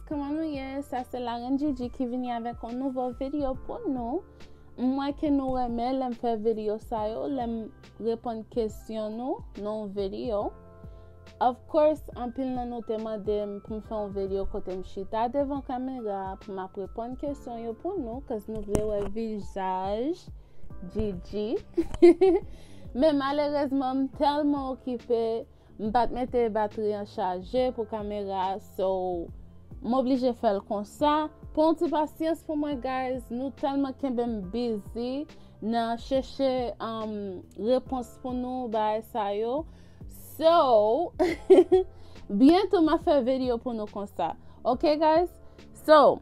comment nous est? Ça c'est la reine Gigi qui vient avec une nouvelle vidéo pour nous. Moi que nous aimons l'aime faire vidéo ça yo, l'aime répondre questions nous dans vidéo. Of course, en pile nan nous demande pour me faire une vidéo côté me chita devant caméra pour m'a répondre questions yo pour nous parce que nous voulons un visage Gigi. Mais malheureusement, tellement occupé, m'pas mettre batterie en charge pour caméra, so m'oblige faire comme ça. Pour un petit patience pour moi guys, nous tellement busy nan chercher réponse pour nous ba ça yo. So bientôt m'a fait vidéo pour nous comme ça. OK guys? So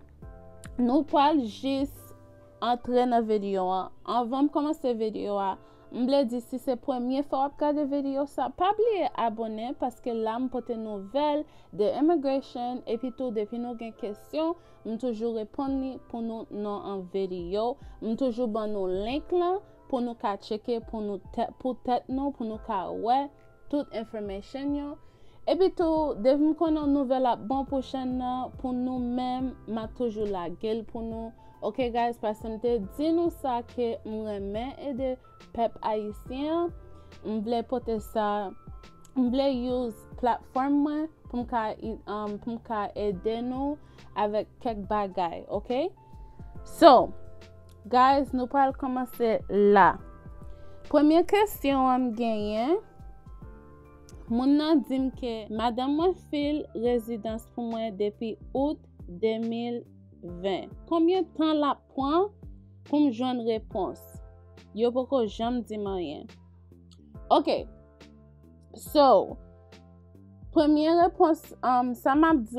nous parlons juste entrer dans vidéo. Avant de commencer vidéo, m'ble dire si c'est première fois que regarder vidéo ça, pas oublier abonner parce que là m'porte nouvelle de immigration et puis tout depuis nous gain question, toujours répondre pour nous non en vidéo, toujours ban nous link là pour nous ka checker pour nous pour tête nous pour nous ka ouais toute information yo. Et puis tout, depuis qu'on a une nouvelle bon prochaine pour nous même, m'a toujours la gueule pour nous. OK guys, parce que m'te dit nous ça que m'remet aider pep haïtien, m'vle porter ça, m'vle use plateforme pour m'ka aider nous avec quelques bagages, OK? So, guys, nous parlons commencer là. Première question am gagné. Moun nan dim ke madame moi fil résidence pour moi depuis août 2020. Combien de temps la prend pour me joindre réponse? Yo poko jamais dit rien. OK. So, première réponse ça m'a dit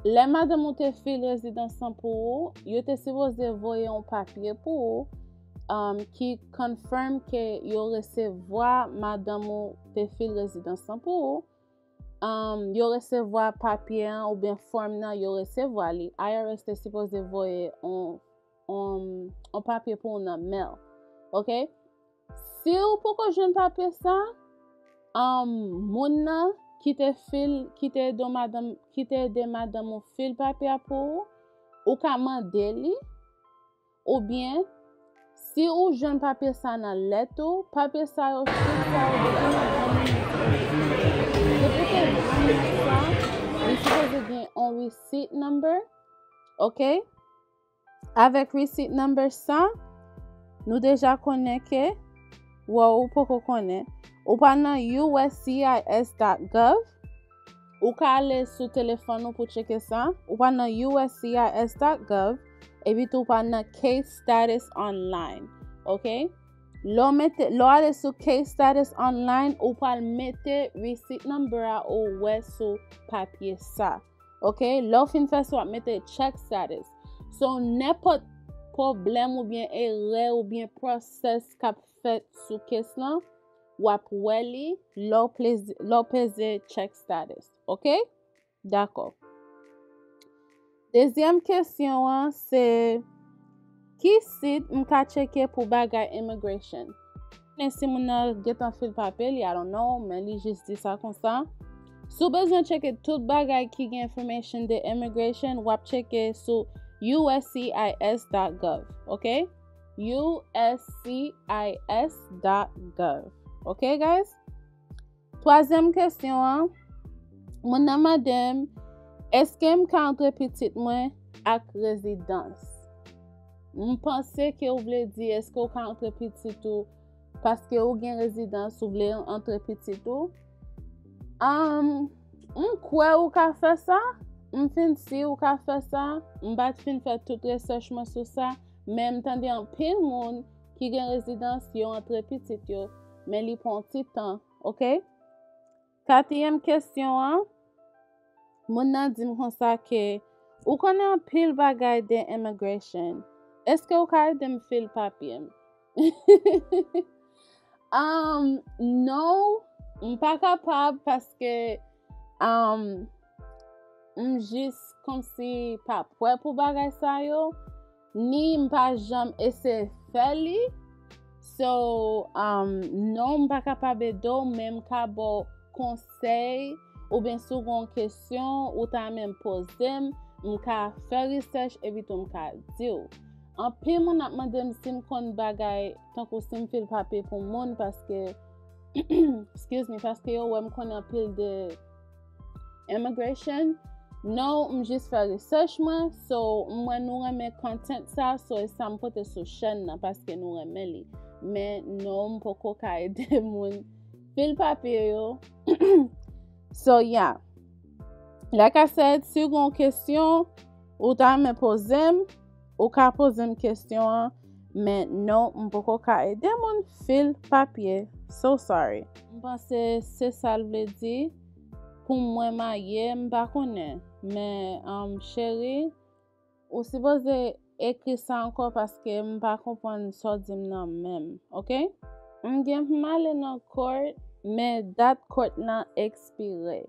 les madame te fil résidence pour yo te supposé voyer un papier pour qui confirme que yo recevoir madame ou te fil résidence pour yo recevoir papier ou bien forme nan yo recevoir li IRS te supposé voyer on papier pour nan mail. OK? Si ou poko jeune papier ça moun nan qui te de madame ou fil papier pour ou ka mande li ou bien si ou jeune papier ça nan lettre, papier ça yo chit ça il suppose bien un receipt number. OK? Avec receipt number ça, nous déjà connaît que ou poko connaît. Ou pa nan uscis.gov. Ou ka aller sur téléphone pour checker ça. Ou pa nan uscis.gov. Et puis tout pa nan case status online. OK? Lo aller sur case status online ou pa mette receipt number ou ouais sur papier ça. OK? Lo fin fait soit mette check status. So n'importe problème ou bien erreur ou bien process qu'a fait sous case là ou après li lo pese check status. OK? D'accord. Deuxième question c'est qui site m'ka checker pour bagay immigration. Si moun get un fil papier, I don't know, mais li juste dit ça comme ça. Sou besoin checker tout bagay qui gen information de immigration, wap checker sur uscis.gov. OK? uscis.gov. OK guys? Troisième question, mon madame, est-ce que m'ka entre petite moi ak résidence? M'pense que ou vle di est-ce que ou ka entre petit ou parce que ou gen résidence ou vle entre petit ou m'kwe ou ka fait ça m'fin si ou ka fait ça m'bat fin fait tout recherche sur ça même tande en pile monde qui gen résidence yo entre petit yo mais li prend petit temps. OK? Quatrième question mon nan di m kon ça que ou connaît en pile bagay de immigration. Est-ce que vous avez dem fil papier? Non, pas capable parce que juste comme si pas prêt pour bagay ça yo, ni pas jamais essayer faire li. So non, pas capable do même ka bo conseil ou bien sou gon question ou ta même posem, m'ka faire research et puis m'ka di ou. En pile mon ap mandem si m'kon bagay tant que si m'fil papier pour moun parce que excuse me, parce que yo wè m'konnen pile de immigration. Non, m'jist fè research mwen, so mwen nou reme content sa, so sa m'pote sou chaîne nan, parce que nou reme li. Men non m'poko ka ede moun fil papier yo. So yeah. Like I said, si gon question, ou ta me posem, ou ka posem question, men non m'poko ka ede moun fil papier. So sorry. M'pense se sa vle di. Pour moi marié, m'pa konnen. Mais chérie, ou supposé écrire ça encore parce que m'pa comprendre ça dim nan même, OK? M'gen m'ale nan court, mais date court nan expiré.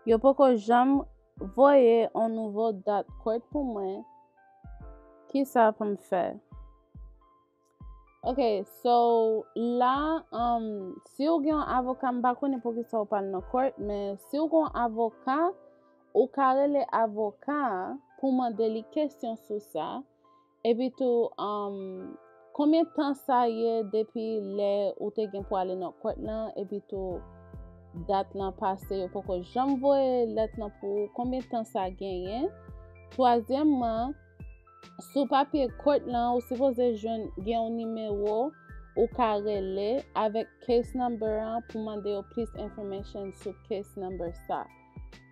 Yo poko jam voye un nouveau date court pour moi. Qui ça pour me faire? Ok, so la, si ou gen avocat, mba konen pou ki sa ou pal nan court, men si ou gen avocat, ou kare le avocat pou mande li question sou sa, epi tou, combien temps sa ye depi le ou te gen pou ale nan court lan, epi tou, date lan pase, yo poko jam voye let lan pou combien temps sa genyen. Troisièmement, sou papier court lan, ou suppose gen un numéro ou karele avec case number an pou mande yo plus information sou case number sa.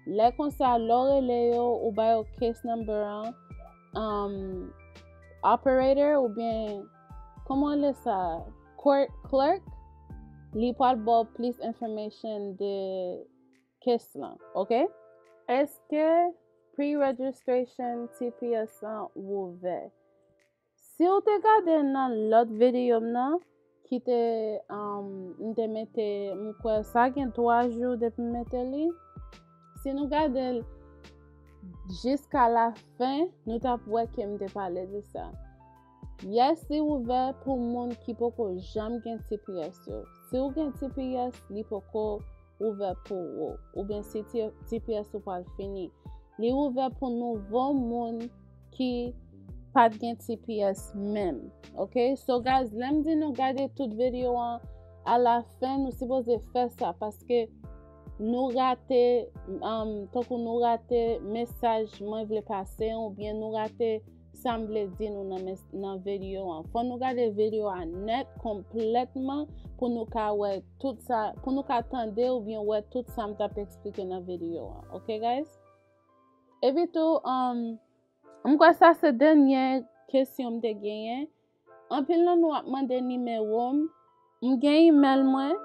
Le kon sa lorele yo ou ba yo case number an operator ou bien comment le sa court clerk li pal bo plus information de case lan, ok? Est-ce que pre-registration TPS ouve? Si ou te gade nan lot video nan, ki te mte mette mkwe sa gen 3 jours depi mette li, si nou gade jiska la fin, nou tap wè ke mte pale de sa. Yes, li ouve pou moun ki poko jam gen TPS yo. Si ou gen TPS, li poko ouve pou ou. Ou bien si TPS ou pal fini. Li ouve pou nouvo moun ki pat gen TPS même. Ok? So guys, lem di nou gade tout video an, a la fin nou suppose fè sa, paske nou rate, toko nou rate message mwen vle pase, ou bien nou rate samble di nou nan video an. Fò nou gade video an net, kompletman, pou nou ka wè tout sa, pou nou ka tende ou bien wè tout sa mta pe explike nan video an. Ok guys? Epi tou, mkwa sa se denye kesyon mte genyen. Anpil nan nou ap mande nimero, mgen email mwen,